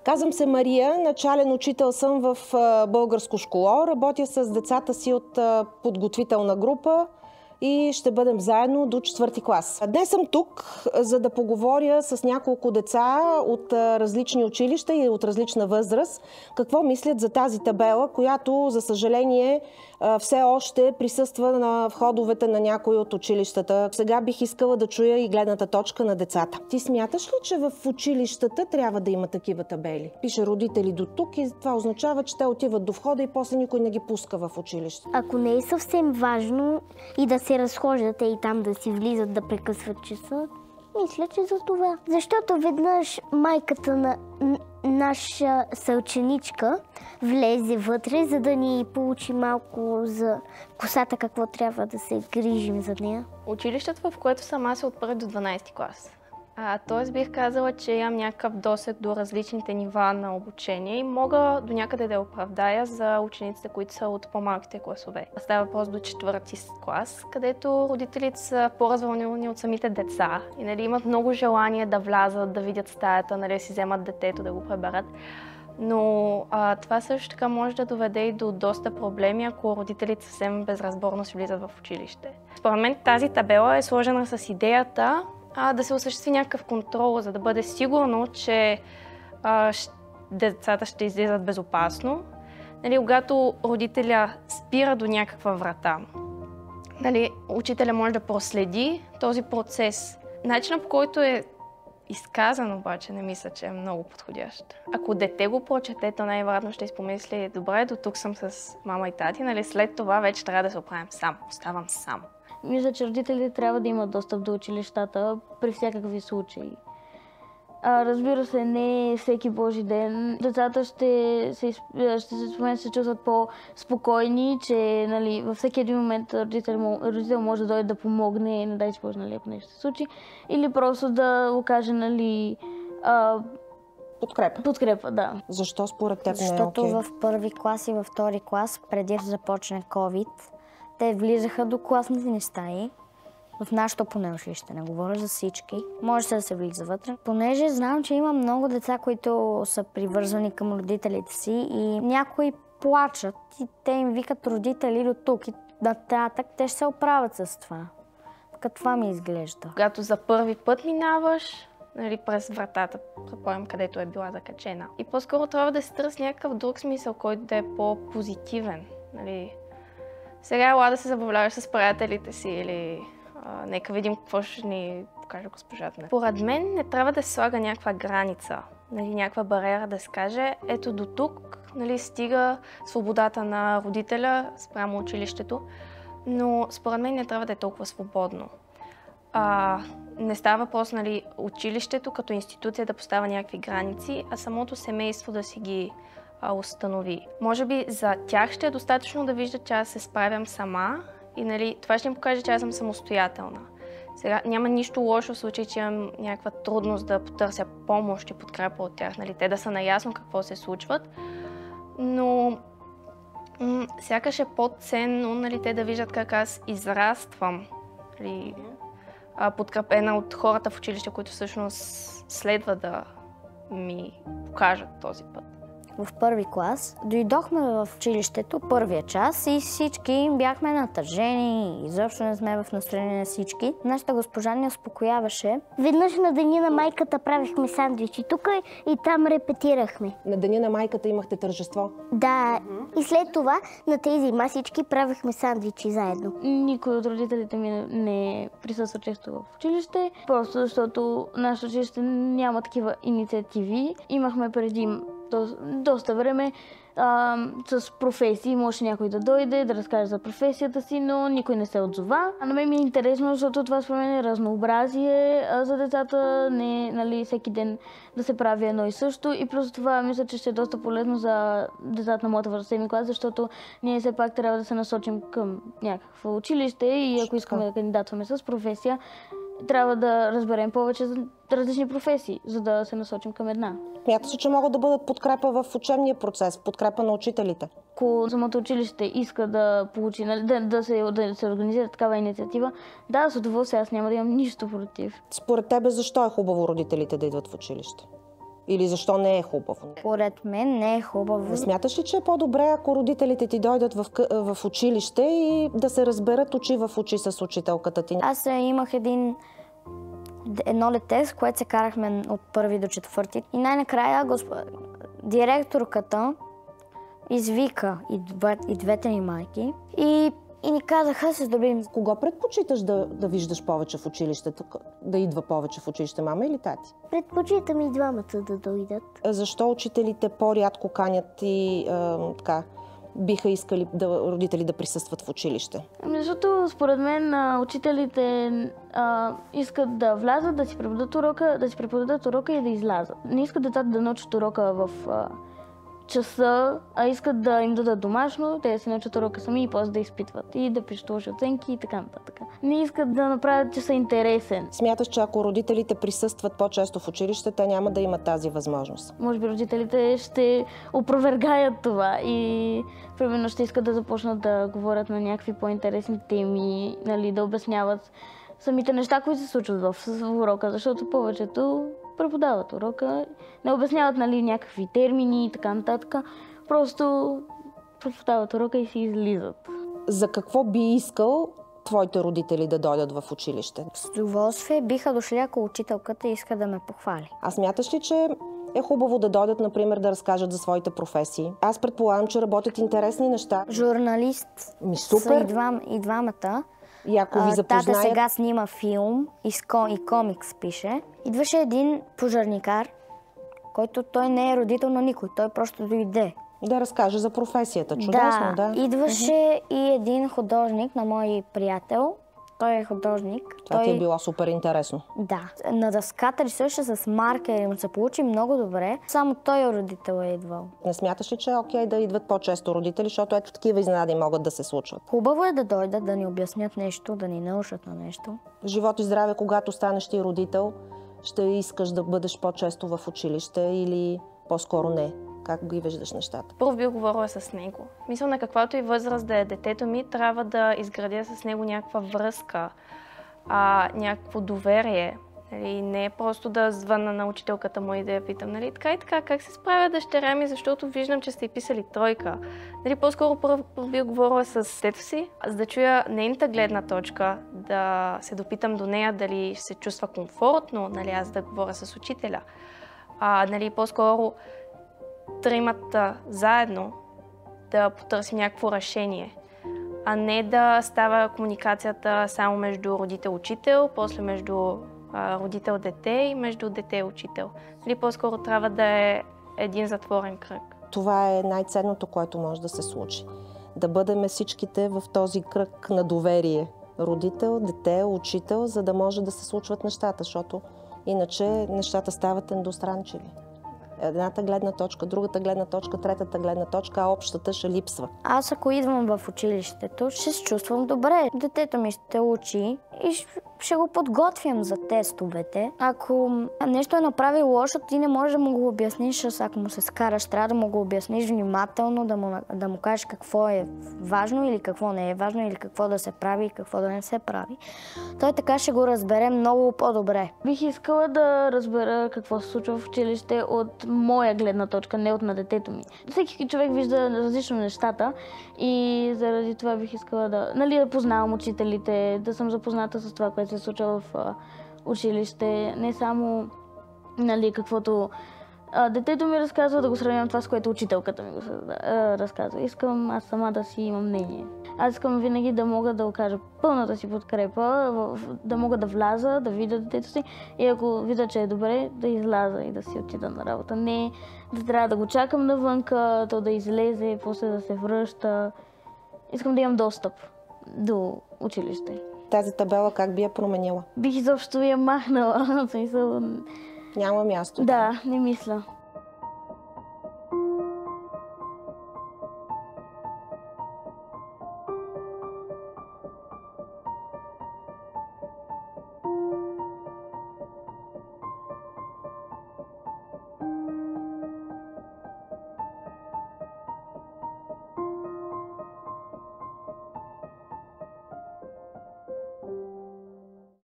Казвам се Мария, начален учител съм в българско школо. Работя с децата си от подготвителна група и ще бъдем заедно до 4-ти клас. Днес съм тук, за да поговоря с няколко деца от различни училища и от различна възраст. Какво мислят за тази табела, която, за съжаление, все още присъства на входовете на някои от училищата. Сега бих искала да чуя и гледната точка на децата. Ти смяташ ли, че в училищата трябва да има такива табели? Пише родители до тук и това означава, че те отиват до входа и после никой не ги пуска в училище. Ако не е съвсем важно и да се разхождат и там да си влизат, да прекъсват часа, мисля, че за това. Защото веднъж майката на наша съученичка влезе вътре, за да ни получи малко за косата, какво трябва да се грижим за нея. Училището, в което съм аз, е от 1 до 12 клас. Тоест бих казала, че имам някакъв досег до различните нива на обучение и мога до някъде да оправдая за учениците, които са от по-малките класове. Става въпрос до 4-ти клас, където родителите са по-развълнени от самите деца и имат много желание да влязат, да видят стаята, да си вземат детето, да го преберат. Но това също така може да доведе и до доста проблеми, ако родителите съвсем безразборно си влизат в училище. Според мен тази табела е сложена с идеята да се осъществи някакъв контрол, за да бъде сигурно, че децата ще излизат безопасно. Когато родителя спира до някаква врата, учителя може да проследи този процес. Начинът, по който е изказан, обаче не мисля, че е много подходящ. Ако дете го прочете, то най-вероятно ще изпомисли: добре, до тук съм с мама и тати, след това вече трябва да се оправим сам, оставам сам. Мисля, че родителите трябва да имат достъп до училищата при всякакви случаи. Разбира се, не всеки Божи ден. Децата ще се чувстват по-спокойни, че във всеки един момент родител може да дойде да помогне, не дай си Боже, ако нещо се случи. Или просто да окаже, подкрепа, да. Защо според теб не е Защото окей? в 1-ви клас и във 2-ри клас, преди да започне COVID, те влизаха до класните ни стаи. В нашото поне училище, не говоря за всички. Може да се влиза вътре. Понеже знам, че има много деца, които са привързвани към родителите си и някои плачат и те им викат родители до тук и нататък, те ще се оправят с това. Така това ми изглежда. Когато за първи път минаваш през вратата, предполагам, където е била закачена. И по-скоро трябва да се търси някакъв друг смисъл, който да е по-позитивен. Сега ела да се забавляваш с приятелите си или нека видим какво ще ни покаже госпожата. Поред мен не трябва да се слага някаква граница, някаква бариера да се каже: ето до тук, стига свободата на родителя спрямо училището, но според мен не трябва да е толкова свободно. Не става въпрос училището като институция да поставя някакви граници, а самото семейство да си ги установи. Може би за тях ще е достатъчно да виждат, че аз се справям сама и това ще им покаже, че аз съм самостоятелна. Сега няма нищо лошо в случай, че имам някаква трудност да потърся помощ и подкрепа от тях, те да са наясно какво се случват, но сякаш е по-ценно те да виждат как аз израствам, подкрепена от хората в училище, които всъщност следва да ми покажат този път. В 1-ви клас дойдохме в училището първия час и всички бяхме натъжени, изобщо не сме в настроение на всички. Нашата госпожа ни успокояваше. Веднъж на деня на майката правихме сандвичи тук и там репетирахме. На деня на майката имахте тържество? Да, и след това на тези масички правихме сандвичи заедно. Никой от родителите ми не присъства често в училище, просто защото нашето училище няма такива инициативи. Имахме преди доста време с професии. Може някой да дойде, да разкаже за професията си, но никой не се отзова. На мен ми е интересно, защото това според мен е разнообразие за децата, не всеки ден да се прави едно и също. И плюс това мисля, че ще е доста полезно за децата на моята възраст 7-ми клас, защото ние все пак трябва да се насочим към някакво училище и ако искаме да кандидатваме с професия, трябва да разберем повече за различни професии, за да се насочим към една. Смята се, че могат да бъдат подкрепа в учебния процес, подкрепа на учителите. Ако самото училище иска да получи, да се организира такава инициатива, да, с удоволствие, аз няма да имам нищо против. Според тебе защо е хубаво родителите да идват в училище? Или защо не е хубаво? Поред мен не е хубаво. Не смяташ ли, че е по-добре, ако родителите ти дойдат в училище и да се разберат очи в очи с учителката ти? Аз имах едно дете, с което се карахме от 1 до 4 и най-накрая директорката извика и двете ни майки и ни казаха се здобим. Кого предпочиташ да виждаш повече в училището, да идва повече в училище, мама или тати? Предпочитам и двамата да дойдат. Защо учителите по-рядко канят и биха искали родители да присъстват в училище? Защото според мен учителите искат да влязат, да си преподадат урока и да излязат. Не искат децата да научат урока в часа, а искат да им дадат домашно, те да се научат урока сами и после да изпитват и да пишат лоши оценки и така нататък. Не искат да направят часа интересен. Смяташ, че ако родителите присъстват по-често в училище, те няма да имат тази възможност? Може би родителите ще опровергаят това и примерно ще искат да започнат да говорят на някакви по-интересни теми, нали, да обясняват самите неща, които се случват в урока, защото повечето преподават урока, не обясняват, нали, някакви термини и така нататък. Просто преподават урока и си излизат. За какво би искал твоите родители да дойдат в училище? С удоволствие биха дошли, ако учителката иска да ме похвали. А смяташ ли, че е хубаво да дойдат, например, да разкажат за своите професии? Аз предполагам, че работят интересни неща. Журналист Супер! са и двамата. И ако ви запознаят... Тата сега снима филм и комикс пише. Идваше един пожарникар, който той не е родител на никой, той просто дойде. Да разкаже за професията. Чудесно, да. Идваше и един художник на мой приятел. Той е художник. Това ти е било супер интересно. Да. На дъската рисуваше с маркер и му се получи много добре. Само той родител е идвал. Не смяташ ли, че е окей да идват по-често родители, защото ето такива изненади могат да се случват? Хубаво е да дойдат, да ни обяснят нещо, да ни научат на нещо. Живот и здраве, когато станеш ти родител, ще искаш да бъдеш по-често в училище или по-скоро не? Как ги виждаш нещата? Първо би говорила с него. Мисля, на каквато и възраст да е детето ми, трябва да изградя с него някаква връзка, някакво доверие. Нали, не просто да звънна на учителката му и да я питам, нали, така и така, как се справя дъщеря ми, защото виждам, че сте писали тройка. Нали, по-скоро първо би говорила с детето си, за да чуя нейната гледна точка, да се допитам до нея дали се чувства комфортно, нали, аз да говоря с учителя. Нали, по-скоро тримата заедно да потърсим някакво решение, а не да става комуникацията само между родител-учител, после между родител-дете и между дете-учител. Или по-скоро трябва да е един затворен кръг. Това е най-ценното, което може да се случи. Да бъдем всичките в този кръг на доверие. Родител, дете, учител, за да може да се случват нещата, защото иначе нещата стават едностранчиви. Едната гледна точка, другата гледна точка, третата гледна точка, а общата ще липсва. Аз ако идвам в училището, ще се чувствам добре. Детето ми ще учи и ще го подготвям за тестовете. Ако нещо е направил лошо, ти не можеш да му го обясниш, ако му се скараш, трябва да му го обясниш внимателно, да му кажеш какво е важно или какво не е важно, или какво да се прави и какво да не се прави. Той така ще го разбере много по-добре. Бих искала да разбера какво се случва в училище от моя гледна точка, не от на детето ми. Всеки човек вижда различно нещата и заради това бих искала да познавам учителите, да съм запозната с това, което се случва в училище. Не само каквото детето ми разказва, да го сравнявам това, с което учителката ми го разказва. Искам аз сама да си имам мнение. Аз искам винаги да мога да окажа пълната си подкрепа, да мога да вляза, да видя детето си и ако видя, че е добре, да изляза и да си отида на работа. Не да трябва да го чакам навънка, то да излезе, после да се връща. Искам да имам достъп до училище. Тази табела как би я променила? Бих изобщо я махнала. Няма място. Да, не мисля.